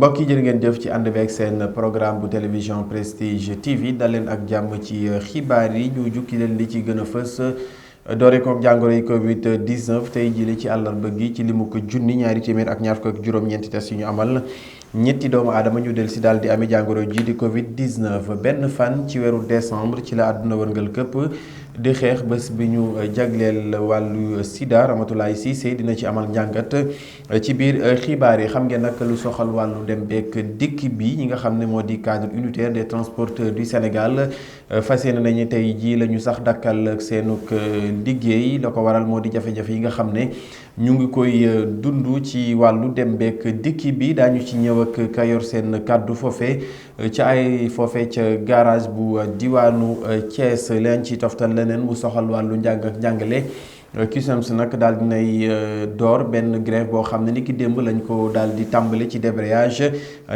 mbokk yi jërë ngeen jëf ci ànd beeg seen programme bu télévision Prestige TV dal leen ak jàmm ci xibaar yi ñu jukki leen li ci gën a fës doore kook jàngoro yi Covid 19 tey jii ci àllarba gi ci limu ko junni ñaari téeméer ak ñaar fukk ak juróom-ñeenti test yu ñu amal ñetti doomu aadama ñu del si daal di amee jàngoro ji di Covid 19 benn fan ci weeru décembre ci la àdduna wërngal këpp di xeex bés bi ñu jagleel wàllu Sida Ramatoulaye Cissé dina ci amal njàngat ci biir xibaar yi xam ngeen nag lu soxal wàllu dem beek dikk bi ñi nga xam ne moo di cadre unitaire des transporteurs du Sénégal fas yéene nañu tey jii la ñu sax dakkal seenug liggéey la ko waral moo di jafe-jafe yi nga xam ne ñu ngi koy dund ci wàllu dem beek dikk bi daañu ci ñëw ak kayor seen kàddu foofe ca garage bu diwaanu Thiès leen ci toftal leneen mu soxal wàllu njàng ak njàngale CUSEMS nag daal dinay door benn grève boo xam ne ni ki démb lañ ko daal di tàmbale ci débrayage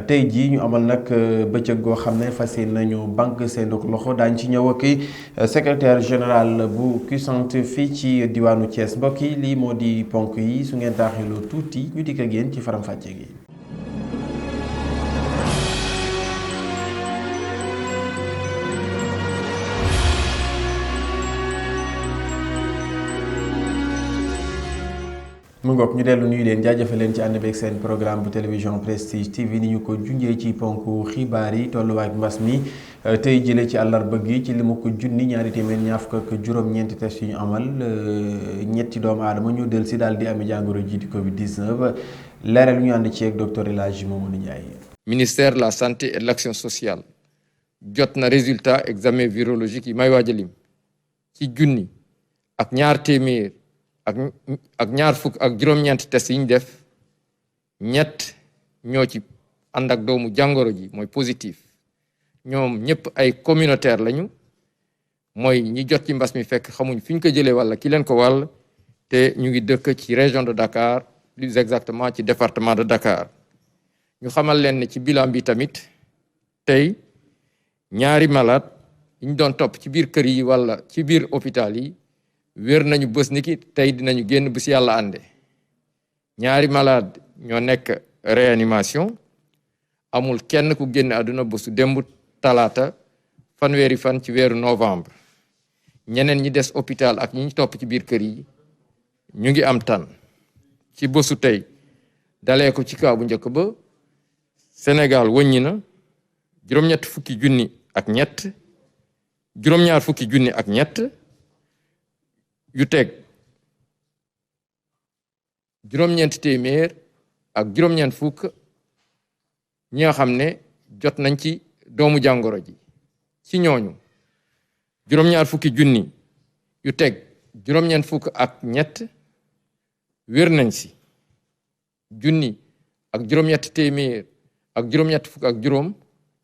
tey jii ñu amal nag bëccëg goo xam ne fas yéene nañu banque seen loxo daañ ci ñëw ak secrétaire général bu CUSEMS fii ci diwaanu Thiès mbokk yi lii moo di ponk yi su ngeen taaxiloo tuuti ñu dikk ak yéen ci faram-fàcce gi. mu ngoog ñu dellu nuyu leen jaajëfal leen ci ànd beeg seen programme bu télévision Prestige TV ni ñu ko junjee ci ponk xibaar yi tolluwaay mbas mi tey jëlee ci àllarba gi ci limu ko junni ñaari téeméer ñaar fukk ak juróom-ñeenti test yu ñu amal ñetti doomu aadama ñu del si daal di amee jàngoro ji di Covid 19 leeral ñu ànd ci ak docteur El Hadji Mamadou Ndiaye. Ministère de la santé et de l'action sociale jot na résultat examen virologique yi may waaj a lim ci junni ak ñaar téeméer ak ñaar fukk ak juróom-ñeenti test yi ñu def ñett ñoo ci ànd ak doomu jàngoro ji mooy positif ñoom ñëpp ay communautaire lañu mooy ñi jot ci mbas mi fekk xamuñ fi ñu ko jëlee walla ki leen ko wàll te ñu ngi dëkk ci région de Dakar plus exactement ci département de Dakar ñu xamal leen ne ci bilan bi tamit tey ñaari malade yi ñu doon topp ci biir kër yi walla ci biir hôpital yi wér nañu bés ni ki tey dinañu génn bu si yàlla ànde ñaari malade ñoo nekk réanimation amul kenn ku génn àdduna bésu démb talaata fanweeri fan ci weeru novembre ñeneen ñi des hôpital ak ñi ñu topp ci biir kër yi ñu ngi am tan ci bésu tey dalee ko ci kaw bu njëkk ba Sénégal wëññi na juróom-ñaar fukki junni ak ñett yu teg juróom-ñeent téeméer ak juróom-ñeent fukk ñi nga xam ne jot nañ ci doomu jàngoro ji ci ñooñu juróom-ñaar fukki junni yu teg juróom-ñeent fukk ak ñett wér nañ si junni ak juróom-ñett téeméer ak juróom-ñett fukk ak juróom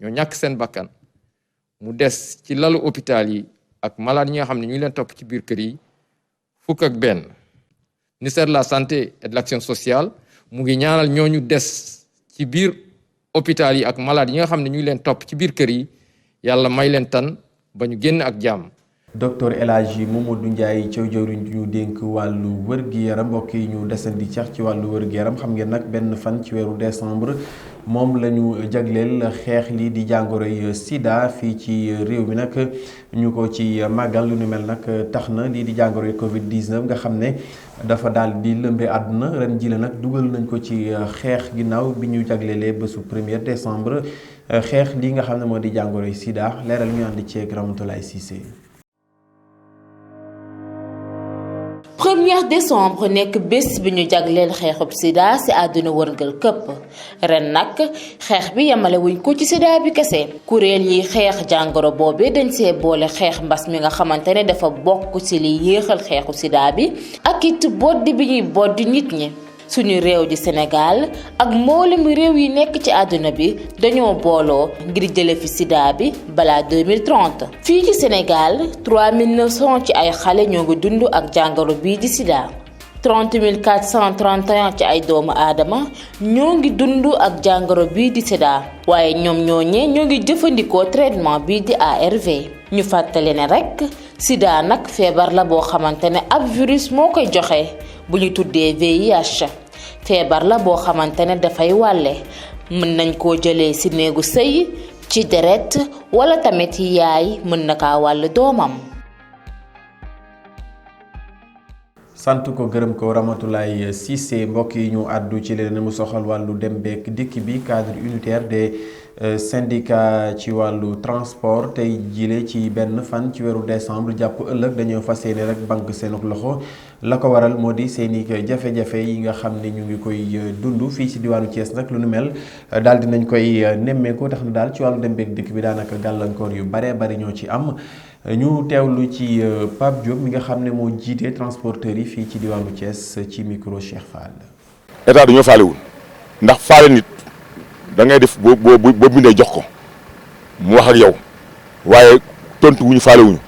ñoo ñàkk seen bakkan mu des ci lalu hôpital yi ak malade ñi nga xam ne ñu ngi leen topp ci biir kër yi fukk ak benn. Ministère de la santé et de l'action sociale mu ngi ñaanal ñooñu des ci biir hôpital yi ak malade yi nga xam ne ñu ngi leen topp ci biir kër yi yàlla may leen tan ba ñu génn ak jàmm. docteur El Hadji Mamadou Ndiaye caw jawriñ ñu dénk wàllu wër-gi-yaram mbokk yi ñu desandi cax ci wàllu wër-gi-yaram xam ngeen nag benn fan ci weeru décembre moom la ñu jagleel xeex lii di jàngoroy Sida fii ci réew mi nag ñu ko ci màggal lu nu mel nag tax na lii di jàngoroy Covid 19 nga xam ne dafa daal di lëmbee àdduna ren ji la nag dugal nañ ko ci xeex ginnaaw bi ñu jagleelee bésu 1er décembre xeex lii nga xam ne moo di jàngoroy Sida leeral ñu ànd ci ak Ramatoulaye Cissé. 1er décembre nekk bés bi ñu jagleel xeexub sida ci àdduna wërngal këpp ren nag xeex bi yemale wuñ ko ci sida bi kese kuréel yi xeex jàngoro boobe dañ see boole xeex mbas mi nga xamante ne dafa bokk ci li yéexal xeexu sida bi ak it boddi bi ñuy boddi nit ñi suñu réew di Sénégal ak mboolem réew yi nekk ci àdduna bi dañoo booloo ngir jële fi sida bi balaa 2030 fii ci Sénégal 3900 ci ay xale ñoo ngi dund ak jàngoro bii di sida 30 431 ci ay doomu aadama ñoo ngi dund ak jàngoro bii di sida waaye ñoom ñooñee ñoo ngi jëfandikoo traitement bii di ARV ñu fàttali ne rekk sida nag feebar la boo xamante ne ab virus moo koy joxe bu ñu tuddee VIH feebar la boo xamante ne dafay wàlle mën nañ koo jëlee ci néegu sëy ci deret wala tamit yaay mën na kaa wàll doomam. sant ko gërëm ko Ramatoulaye Cissé mbokk yi ñu àddu ci leneen mu soxal wàllu dem beek dikk bi cadre unitaire des syndicats ci wàllu transport tey jile ci benn fan ci weeru décembre jàpp ëllëg dañoo fas yéene rek banque seen loxo la ko waral moo di seeni jafe-jafe yi nga xam ne ñu ngi koy dund fii ci diwaanu Thiès nag lu nu mel daal dinañ koy nemmeeku tax na daal ci wàllu dem beek dikk bi daanaka gàllankoor yu baree bari ñoo ci am. ñu teewlu ci Pape Diop mi nga xam ne moo jiite transporteurs yi fii ci diwaanu Thiès ci micro Cheikh Fall. état dañoo faalewul ndax faale nit da ngay def boo bindee jox ko mu wax ak yow waaye tontu wuñu faale wuñu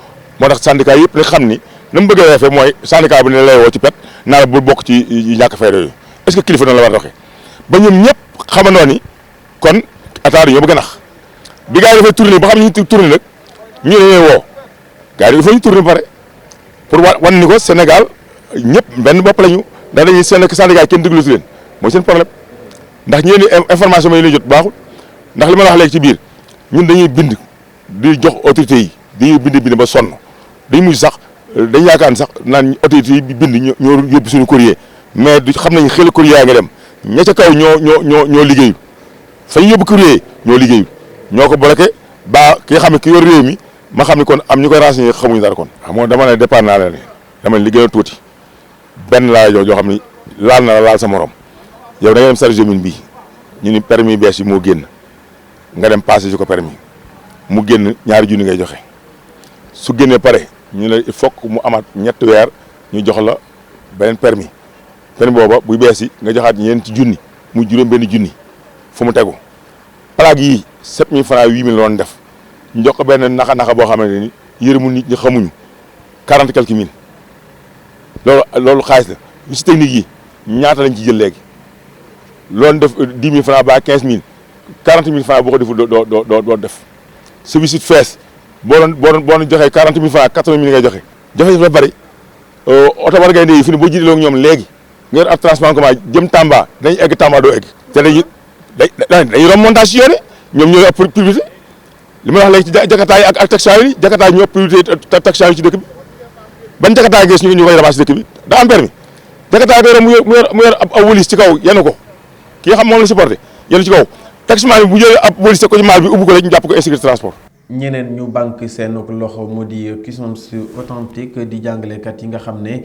moo tax syndicat yëpp nga xam ni na mu bëggee defee mooy syndicat bi ne lay woo ci pet naa la bul bokk ci ñàkk fayda yooyu est-ce que kilifa noonu la war a doxee ba ñoom ñëpp xamandoo ni kon état dañoo bëgg a nax bi gars yi dafay tourné ba xam ne ñu tourné nag ñu ne leen woo. gaa yi dafa ñu tourné ba pare pour wan ni ko Sénégal ñëpp benn bopp lañu ndax dañuy seen syndicat kenn déglu si leen mooy seen problème ndax ñeen information yi lay jot baaxul ndax li ma la wax léegi ci biir ñun dañuy bind di jox autorités yi dañuy bind ba sonn dañu mujj sax dañ yaakaar ni sax naan autorités yi bind ñoo yóbbu suñu courrier mais du xam nañ xel courrier yaa nga dem ña ca kaw ñoo liggéeyu fa ñu yóbbu courrier ñoo liggéeyu ñoo ko bloqué ba ki nga xam ne ki yor réew mi ma xam ni kon am ñu koy renseigné xamuñu dara kon. moo dama ne départ naa leen dama ne li gën a tuuti benn laa joo xam ni laal na la laal sa morom yow da nga dem service mine bii ñu ni permis bees yi moo génn nga dem passé ci ko permis mu génn ñaari junni ngay joxe su génnee pare ñu ne il faut que mu amaat ñetti weer ñu jox la beneen permis booba buy bees yi nga joxaat ñeenti junni mu juróom benn junni fu mu tegu plaque yii 7000 francs 8000 la doon def. ñu jox ko benn naxa boo xamante ni yërëmu nit ñi xamuñu 40 quelques mille loolu xaalis la visite technique yi ñaata lañ ci jël léegi loolu def 10 000 francs ba 15 000 40 000 francs boo ko deful doo def sa visite fees boo doon joxee 40 000 francs 80 000 ngay joxe dafa bari oto war ngay ndey fi ne boo jiitaloo ak ñoom léegi nga yor ab transport en commun jëm Tamba dañuy egg Tamba doo egg te dañuy rom montage si yoone ñoom ñooy ëpp publicité li ma wax léegi ci Jakarta yi ak taxi yi Jakarta yi ñoo priorité taxi yi ci dëkk bi ban Jakarta gis ñu koy ramas ci dëkk bi daa am permis Jakarta yi mu yor ab wëlis ci kaw yenn ko ki nga xam moom la supporté yenn ci kaw taximan bi bu jëlee ab wëlis ko ci maal bi ubbi ko rek ñu jàpp ko insécurité transport. ñeneen ñu banque seen loxo mu di Cusems authentique di jàngalekat yi nga xam ne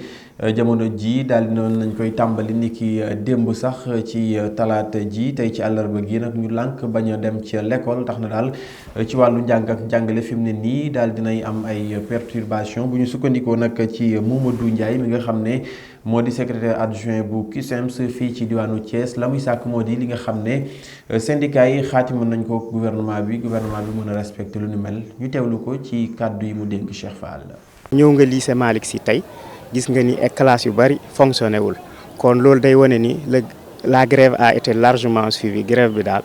jamono ji daal noonu lañ koy tàmbali ni ki démb sax ci talaata ji tey ci àllarba gi nag ñu lànk bañ a dem ci l'école tax na daal ci wàllu njàng ak njàngale fi mu ne nii daal dinay am ay perturbation bu ñu sukkandikoo nag ci Mamadou Ndiaye mi nga xam ne moo di secrétaire adjoint bu Cusems fii ci diwaanu Thiès la muy sàkk moo di li nga xam ne syndicat yi xaatima nañ ko gouvernement bi mën a respecté lu ni mel ñu teewlu ko ci kàddu yi mu dénk Cheikh Fall. ñëw nga lycée Malick Sy tey gis nga ni ay classes yu bari fonctionné wul kon loolu day wane ni la grève a été largement suivie grève bi daal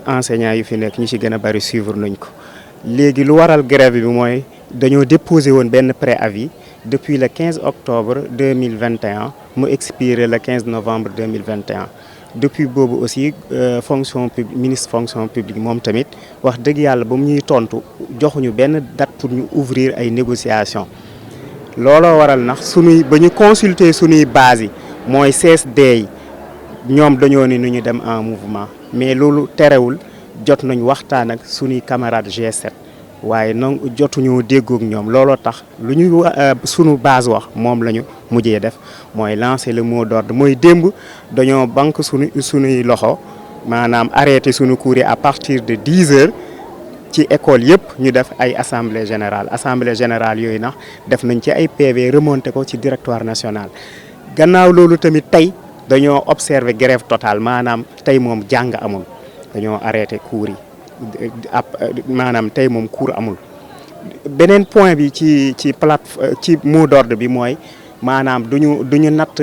enseignants yu fi nekk ñi ci gën a bari suivre nañ ko léegi lu waral grève bi mooy dañoo déposé woon benn préavis depuis le 15 octobre 2021 mu expiré le 15 novembre 2021 depuis boobu aussi ministre fonction publique moom tamit wax dëgg yàlla ba mu ñuy tontu joxuñu benn date pour ñu ouvrir ay négociations looloo waral nax ba ñu consulter suñuy base yi mooy CSD yi ñoom dañoo ni nu ñu dem en mouvement mais loolu terewul jot nañ waxtaan ak suñuy camarades G7 waaye non jotuñu déggoog ñoom looloo tax lu ñu sunu base wax moom la ñu mujjee def mooy lancer le mot d'ordre mooy démb dañoo banque sunuy loxo maanaam arrêté sunu cours yi à partir de 10 heures ci école yëpp ñu def ay assemblée générale yooyu nax def nañ ci ay PV remonté ko ci directoire national gannaaw loolu tamit tey dañoo observer grève totale maanaam tey moom jàng amul dañoo arrêté cours yi maanaam tey moom cours amul beneen point bi ci mot d'ordre bi mooy maanaam duñu natt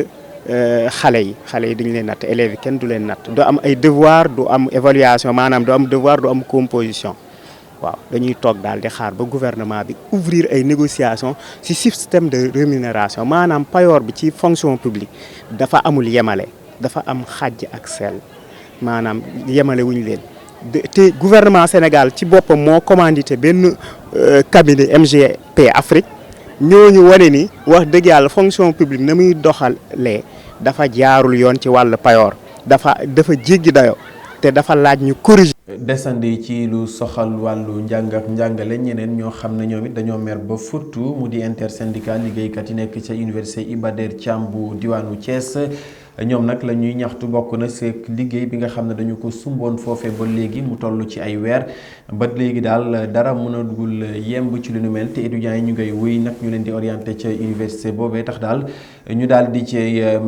xale yi duñu leen natt élèves yi kenn du leen natt du am ay devoir du am évaluation maanaam du am devoir du am composition waaw dañuy toog daal di xaar ba gouvernement bi ouvrir ay négociations ci système de rémunération maanaam payoor bi ci fonction publique dafa amul yemale dafa am xàjj ak sell maanaam yemale wuñ leen te gouvernement Sénégal ci boppam moo commandité benn cabinet MGP Afrique ñooñu wane ni wax dëgg yàlla fonction publique na muy doxalee dafa jaarul yoon ci wàllu payoor dafa jéggi dayo te dafa laaj ñu corriger. desandi ci lu soxal wàllu njàng ak njàngale ñeneen ñoo xam ne ñoom it dañoo mer ba furtu mu di intersyndical liggéeykat yi nekk ca université Iba Der Thiam bu diwaanu Thiès. ñoom nag la ñuy ñaxtu bokk na seek liggéey bi nga xam ne dañu ko sumboon foofee ba léegi mu toll ci ay weer ba léegi daal dara mënagul yemb ci lu nu mel te étudiants yi ñu ngay wéy nag ñu leen di orienté ca université boobee tax daal ñu daal di ci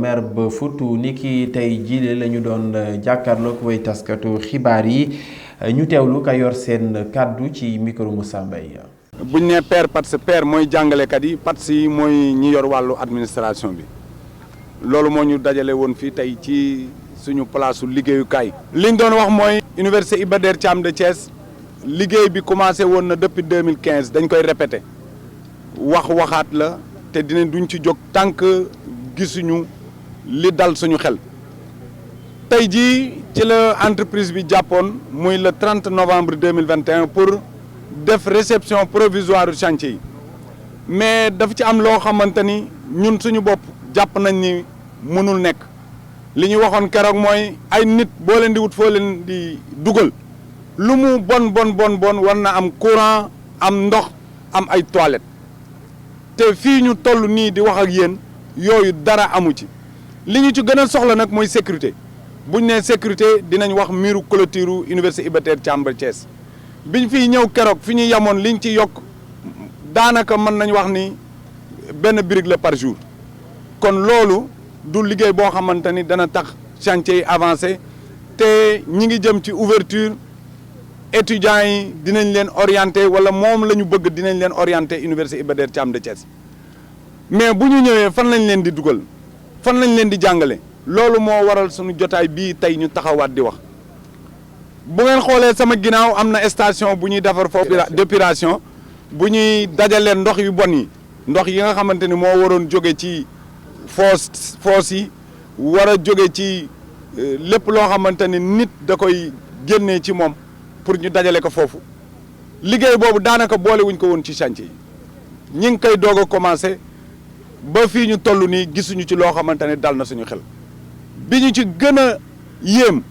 mer ba futu ni ki tey jile la ñu doon jàkkaarloog way taskatu xibaar yi ñu teewlu ka yor seen kàddu ci micro Moussa Mbaye. buñ ne pair parce que pair mooy jàngalekat yi parce yi mooy ñi yor wàllu administration bi. loolu moo ñu dajale woon fii tey ci suñu place liggéeyukaay. liñ doon wax mooy. université Iba Der Thiam de Thiès liggéey bi commencé woon na depuis 2015 dañ koy répété waxaat la te duñ ci jóg tant que gisuñu li dal suñu xel. tey jii ci la entreprise bi jàppoon muy le 30 novembre 2021 pour def réception provisoire chantier yi mais dafa ci am loo xamante ni ñun suñu bopp. jàpp nañ ni mënul nekk li ñu waxoon keroog mooy ay nit boo leen di wut foo leen di dugal lu mu bon war na am courant am ndox am ay toilettes te fii ñu toll nii di wax ak yéen yooyu dara amu ci li ñu ci gën a soxla nag mooy sécurité buñ nee sécurité dinañ wax miiru clôture université Iba Der Thiam de Thiès biñ fiy ñëw keroog fi ñu yemoon liñ ci yokk daanaka mën nañ wax ni benn brique la par jour. kon loolu du liggéey boo xamante ni dana tax chantier yi avancé te ñi ngi jëm ci ouverture étudiants yi dinañ leen orienté wala moom la ñu bëgg dinañ leen orienté université Iba Der Thiam de Thiès mais bu ñu ñëwee fan lañ leen di dugal fan lañ leen di jàngale loolu moo waral suñu jotaay bii tey ñu taxawaat di wax bu ngeen xoolee sama ginnaaw am na station bu ñuy defar foofu d'épuration bu ñuy dajalee ndox yu bon yi ndox yi nga xamante ni moo waroon jóge ci foos yi war a jóge ci lépp loo xamante ni nit da koy génnee ci moom pour ñu dajale ko foofu liggéey boobu daanaka boole wuñ ko woon ci chantier yi ñi ngi koy doog a commencé ba fii ñu toll nii gisuñu ci loo xamante ne dal na suñu xel bi ñu ci gën a yéem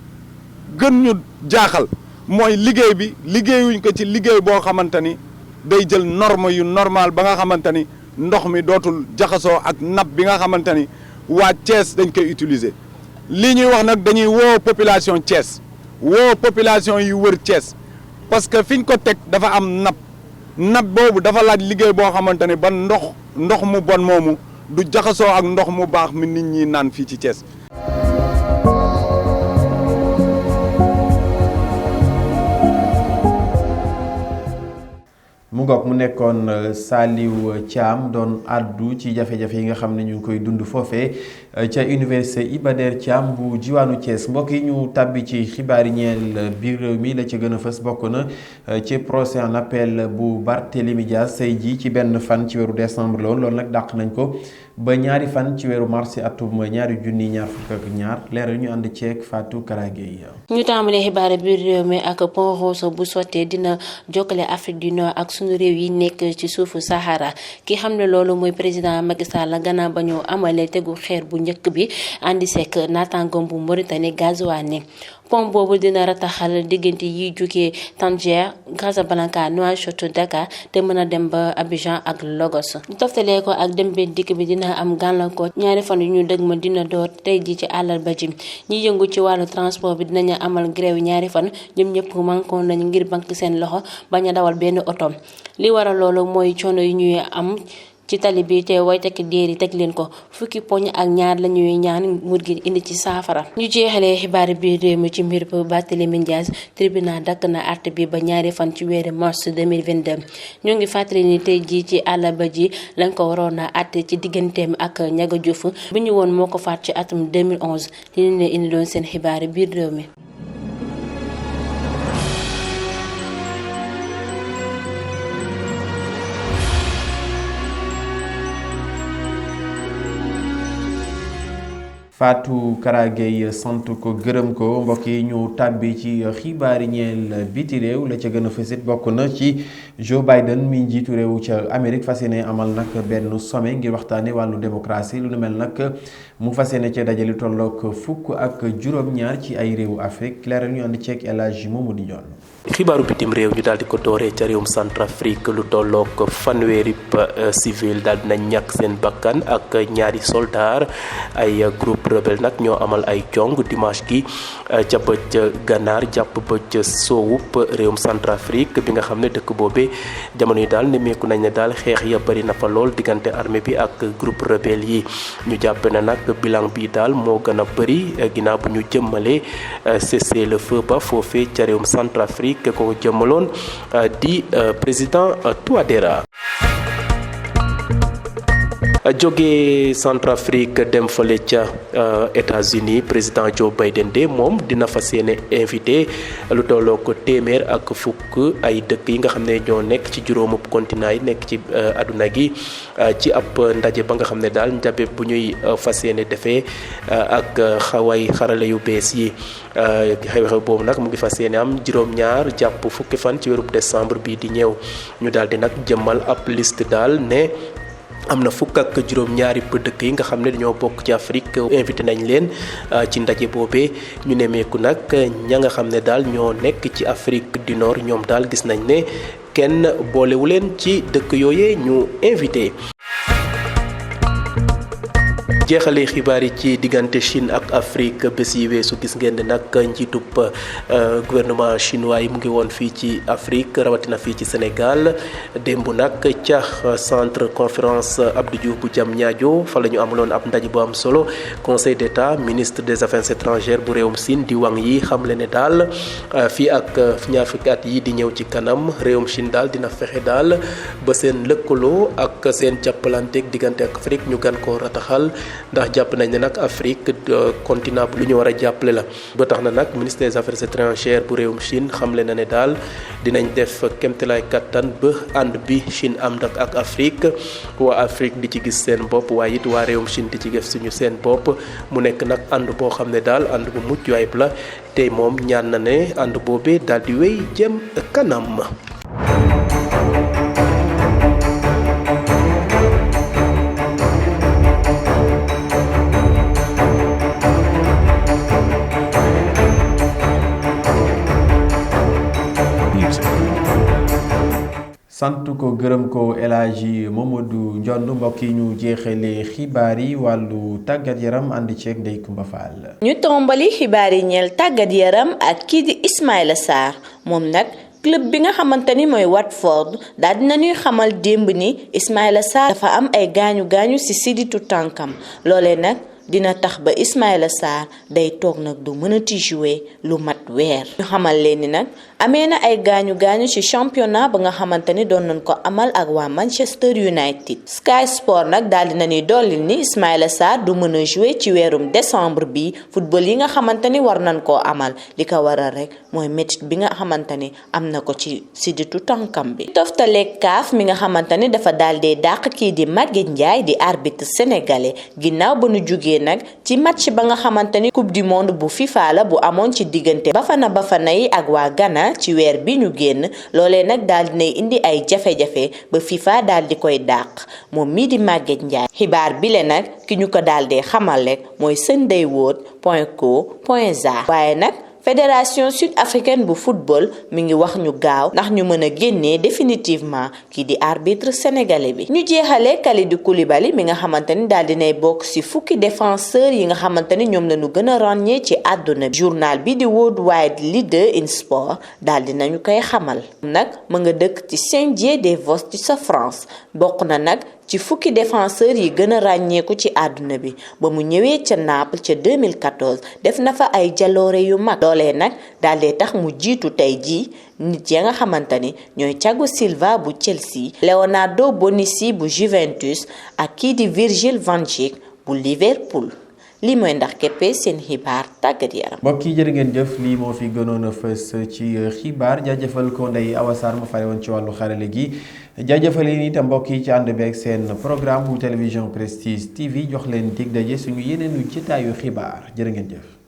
gën ñu jaaxal mooy liggéey bi liggéeyuñ ko ci liggéey boo xamante ni day jël norme yu normal ba nga xamante ni ndox mi dootul jaxasoo ak nappe bi nga xamante ni waa Thiès dañ koy utiliser lii ñuy wax nag dañuy woo population Thiès woo population yi wër Thiès parce que fiñ ko teg dafa am nappe boobu dafa laaj liggéey boo xamante ni ba ndox mu bon moomu du jaxasoo ak ndox mu baax mi nit ñi naan fii ci Thiès. mu ngoog mu nekkoon Saliou Thiam doon addu ci jafe-jafe yi nga xam ne ñu ngi koy dund foofee ca université Iba Der Thiam bu jiwaanu Thiès mbokk yi ñu tàbbi ci xibaar yi ñeel biir réew mi la ci gën a fës bokk na ci procès en appel bu Barthélémy Dias say ji ci benn fan ci weeru décembre la woon loolu nag dàq nañ ko ba ñaari fan ci weeru mars atum 2022 leeral ñu ànd ceeg Fatou Karagé. ñu tàmbalee xibaar biir réew mi ak pont Rosso bu sottee dina jokkale Afrique du Nord ak sunu réew yi nekk ci suufu Sahara ki xam ne loolu mooy président Macky Sall gannaaw ba ñu amalee tegu xeer bu njëkk bi andi sek naataangoom bu Mauritanie Gazouane pont boobu dina rataxal diggante yi jógee Tanger Casablanca Nouakchott Dakar te mën a dem ba Abidjan ak Lagos ñu toftalee ko ak dem benn dikk bi dina am gàllankoor ñaari fan yu ñu dëg ma dina door tey ji ci àllarba ji ñi yëngu ci wàllu transport bi dinañu amal grève ñaari fan ñoom ñëpp mankoon nañu ngir bank seen loxo bañ a dawal benn oto li waral loolu mooy coono yi ñuy am ci tali bi te way tekk déer yi teg leen ko fukki poñ ak ñaar la ñuy ñaan nguur gi indi ci saafara ñu jeexalee xibaar bi réew mi ci mbir bu Barthélémy Dias tribunal dakk na àtte bi ba ñaari fan ci weeru mars 2022 ñoo ngi fàttali ni tey ji ci àllarba ji lañ ko waroon a àtte ci digganteem ak Ndiaga Diouf bi ñu woon moo ko faat ci atum 2011 li ñu leen indi doon seen xibaar biir réew mi. Fatou Kara Gueye sant ko gërëm ko. mbokk yi ñu tàbbi ci xibaari ñeel biti réew la ca gën a fësit bokk na ci Joe Biden mi njiitu réew ca Amérique fas yéene amal nag benn sommet ngir waxtaane wàllu démocratie lu nu mel nag mu fas yéene ca dajale tolloog fukk ak juróom-ñaar ci ay réewu Afrique leeral ñu ànd ceeg El Hadji Mamadou Dione. xibaaru bitim réew ñu daal di ko dooree ca réewum Centrafrique lu tolloog fanweeri civil daal dina ñàkk seen bakkan ak ñaari soldaar ay groupe rebelle nag ñoo amal ay jong dimanche gi ca bëj gànnaar jàpp bëj soowup réewum Centrafrique bi nga xam ne dëkk boobee jamono yi daal nemmeeku nañ ne daal xeex ya bari na fa lool diggante armée bi ak groupe rebelle yi ñu jàpp ne nag bilan bi daal moo gën a bëri ginnaaw bu ñu jëmmalee cessez-le-feu ba foofee ca réewum Centrafrique ko jëmmaloon di président Touadéra. jóge Centrafrique dem fale ca États-Unis président Joe Biden de moom dina fas yéene invité lu tolloo ko téeméer ak fukk ay dëkk yi nga xam ne ñoo nekk ci juróomub continent yi nekk ci àdduna gi ci ab ndaje ba nga xam ne daal njabe bu ñuy fas yéene defee ak xaway xarale yu bees yi xew-xew boobu nag mu ngi fas yéene am juróom-ñaar jàpp fukki fan ci weerub décembre bii di ñëw ñu daal di nag jëmmal ab liste daal ne am na fukk ak juróom-ñaari dëkk yi nga xam ne dañoo bokk ci Afrique invité nañ leen ci ndaje boobee ñu nemmeeku nag ña nga xam ne daal ñoo nekk ci Afrique du Nord ñoom daal gis nañ ne kenn boolewu leen ci dëkk yooyee ñu invité. jeexalee xibaar yi ci diggante Chine ak Afrique bés yi weesu gis ngeen ne nag njiitub gouvernement chinois yi mu ngi woon fii ci Afrique rawatina fii ci Sénégal démb nag ca centre conférence Abdou Diouf bu Diamniadio fa la ñu amaloon ab ndaje bu am solo conseil d'état ministre des affaires étrangères bu réewum Chine di Wang Yi xamle ne daal fii ak ñaar fukki at yi di ñëw ci kanam réewum Chine daal dina fexe daal ba seen lëkkaloo ak seen jàppalanteeg diggante ak Afrique ñu gan koo rataxal. ndax jàpp nañ ne nag Afrique continent bu lu ñu war a jàppale la ba tax na nag ministre des affaires étrangères bu réewum Chine xamle na ne daal dinañ def kéemtalaay kattan ba ànd bi Chine am nag ak Afrique waa Afrique di ci gis seen bopp waaye it waa réewum Chine di ci gis suñu seen bopp mu nekk nag ànd boo xam ne daal ànd bu mucc ayib la te moom ñaan na ne ànd boobee daal di wéy jëm kanam. sant ko gërëm ko El Hadji Mamadou Ndione mbokk yi ñu jeexalee xibaar yi wàllu tàggat yaram ànd ceeg Ndeye Coumba Fall. ñu tombali xibaar yi ñeel tàggat yaram ak kii di Ismaïla Sarr moom nag club bi nga xamante ni mooy Watford daal dina ñuy xamal démb ni Ismaïla Sarr dafa am ay gaañu ci sidditu tànkam loolee nag dina tax ba Ismaïla Sarr day toog nag du mënati jouer lu mat weer. ñu xamal leen ni nag amee na ay gaañu ci championnat ba nga xamante ni doon nañ ko amal ak waa Manchester United. Sky Sport nag daal dina ñuy dolli ni Ismaïla Sarr du mën a jouer ci weerum décembre bi football yi nga xamante ni war nañ koo amal li ko waral rek mooy métit bi nga xamante ni am na ko ci sidditu tànkam bi. toftaleeg CAF mi nga xamante ni dafa daal dee dàq kii di Maguette Ndiaye di arbitre sénégalais ginnaaw ba nu jugee nag ci match ba nga xamante ni coupe du monde bu FIFA la bu amoon ci diggante Bafana yi ak waa Ghana ci weer bi ñu génn loolee nag daal dinay indi ay jafe-jafe ba FIFA daal di koy dàq moom mii di Maguette Ndiaye xibaar bi le nag ki ñu ko daal dee xamal rek mooy sundaywood.co.za waaye nag fédération sud-africaine bu football mi ngi wax ñu gaaw ndax ñu mën a génnee définitivement kii di arbitre sénégalais bi. ñu jeexalee Kalidou Koulibaly mi nga xamante ni daal dinay bokk ci fukki défenseur yi nga xamante ni ñoom la ñu gën a ràññee ci àdduna bi. journal bi di Worldwide Leader in Sport daal dinañu koy xamal. nag ma nga dëkk ci Saint-Dié-des-Vosges ci sa France bokk na nag ci fukki défenseur yi gën a ràññeeku ci àdduna bi ba mu ñëwee ca Naples ca 2014 def na fa ay jaloore yu mag loolee nag daal dee tax mu jiitu tey jii nit ya nga xamante ni ñooy Thiago Silva bu Chelsea, Leonardo Bonucci bu Juventus ak kii di Virgil van Dijk bu Liverpool. lii mooy ndax keppe seen xibaar tàggat yaram. mbokk yi jërë ngeen jëf lii moo fi gënoon a fës ci xibaar jaajëfal ko Ndeye Awa Sarr ma fare woon ci wàllu xarale gi jaajëfal yi itam mbokk yi ci ànd beeg seen programme bu télévision Prestige TV jox leen dig daje suñu yeneenu jotaayu xibaar jërë ngeen jëf.